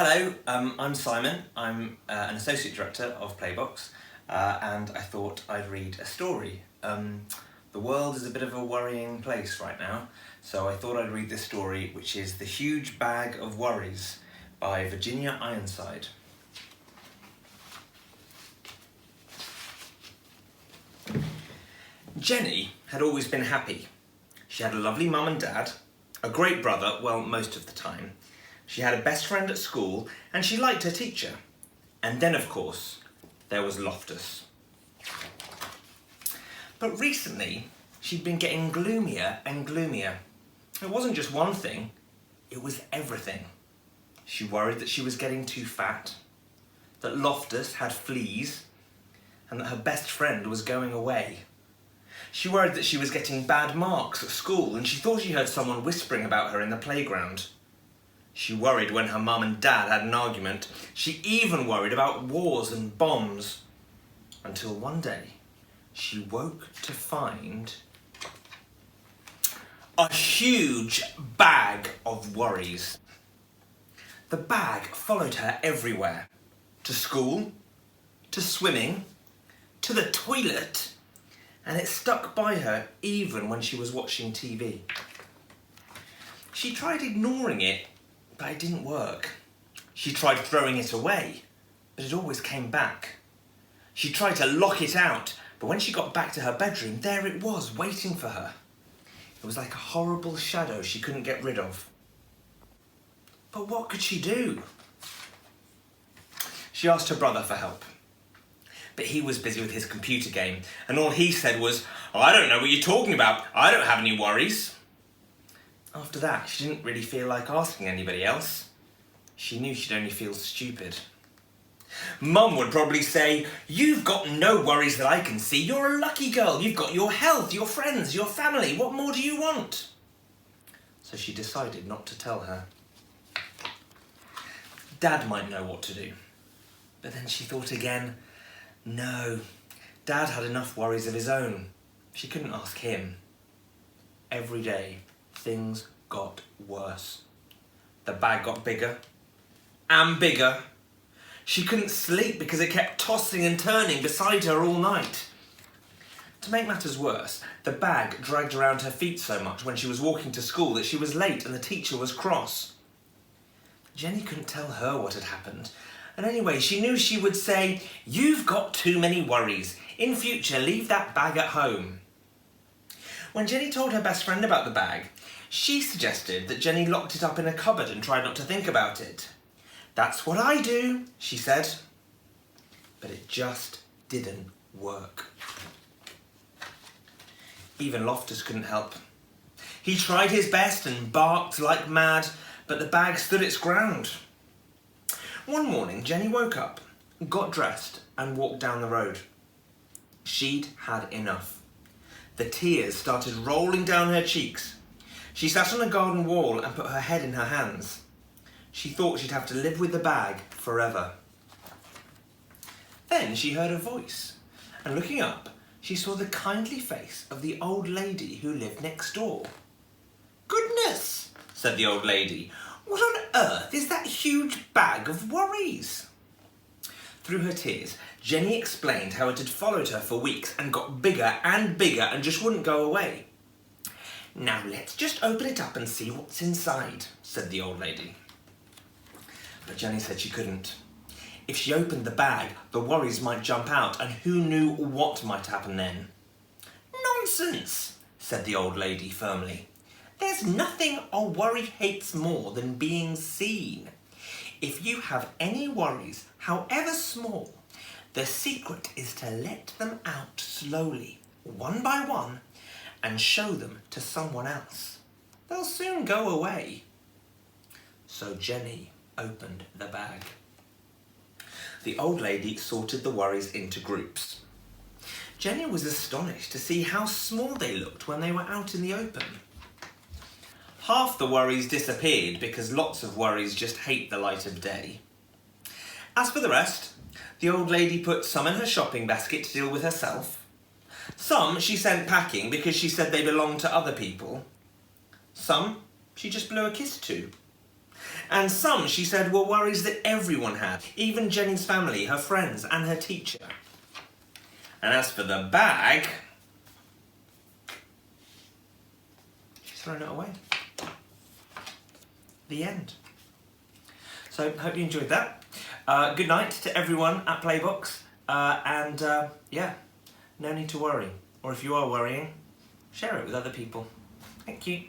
Hello, I'm Simon. I'm an Associate Director of Playbox and I thought I'd read a story. The world is a bit of a worrying place right now, so I thought I'd read this story, which is The Huge Bag of Worries by Virginia Ironside. Jenny had always been happy. She had a lovely mum and dad, a great brother, well, most of the time. She had a best friend at school and she liked her teacher. And then, of course, there was Loftus. But recently, she'd been getting gloomier and gloomier. It wasn't just one thing, it was everything. She worried that she was getting too fat, that Loftus had fleas, and that her best friend was going away. She worried that she was getting bad marks at school and she thought she heard someone whispering about her in the playground. She worried when her mum and dad had an argument. She even worried about wars and bombs. Until one day, she woke to find a huge bag of worries. The bag followed her everywhere. To school, to swimming, to the toilet, and it stuck by her even when she was watching TV. She tried ignoring it, but it didn't work. She tried throwing it away, but it always came back. She tried to lock it out, but when she got back to her bedroom, there it was, waiting for her. It was like a horrible shadow she couldn't get rid of. But what could she do? She asked her brother for help, but he was busy with his computer game, and all he said was, "Oh, I don't know what you're talking about. I don't have any worries." After that, she didn't really feel like asking anybody else. She knew she'd only feel stupid. Mum would probably say, "You've got no worries that I can see. You're a lucky girl. You've got your health, your friends, your family. What more do you want?" So she decided not to tell her. Dad might know what to do. But then she thought again, no, Dad had enough worries of his own. She couldn't ask him. Every day, things got worse. The bag got bigger and bigger. She couldn't sleep because it kept tossing and turning beside her all night. To make matters worse, the bag dragged around her feet so much when she was walking to school that she was late and the teacher was cross. Jenny couldn't tell her what had happened, and anyway, she knew she would say, "You've got too many worries. In future, leave that bag at home." When Jenny told her best friend about the bag, she suggested that Jenny locked it up in a cupboard and tried not to think about it. "That's what I do," she said. But it just didn't work. Even Loftus couldn't help. He tried his best and barked like mad, but the bag stood its ground. One morning, Jenny woke up, got dressed, and walked down the road. She'd had enough. The tears started rolling down her cheeks. She sat on a garden wall and put her head in her hands. She thought she'd have to live with the bag forever. Then she heard a voice, and looking up, she saw the kindly face of the old lady who lived next door. "Goodness," said the old lady, "what on earth is that huge bag of worries?" Through her tears, Jenny explained how it had followed her for weeks and got bigger and bigger and just wouldn't go away. "Now let's just open it up and see what's inside," said the old lady. But Jenny said she couldn't. If she opened the bag, the worries might jump out, and who knew what might happen then? "Nonsense," said the old lady firmly. "There's nothing a worry hates more than being seen. If you have any worries, however small, the secret is to let them out slowly, one by one, and show them to someone else. They'll soon go away." So Jenny opened the bag. The old lady sorted the worries into groups. Jenny was astonished to see how small they looked when they were out in the open. Half the worries disappeared because lots of worries just hate the light of day. As for the rest, the old lady put some in her shopping basket to deal with herself. Some she sent packing because she said they belonged to other people. Some she just blew a kiss to. And some, she said, were worries that everyone had, even Jenny's family, her friends, and her teacher. And as for the bag, she's thrown it away. The end. So, hope you enjoyed that. Good night to everyone at Playbox. Yeah, no need to worry. Or if you are worrying, share it with other people. Thank you.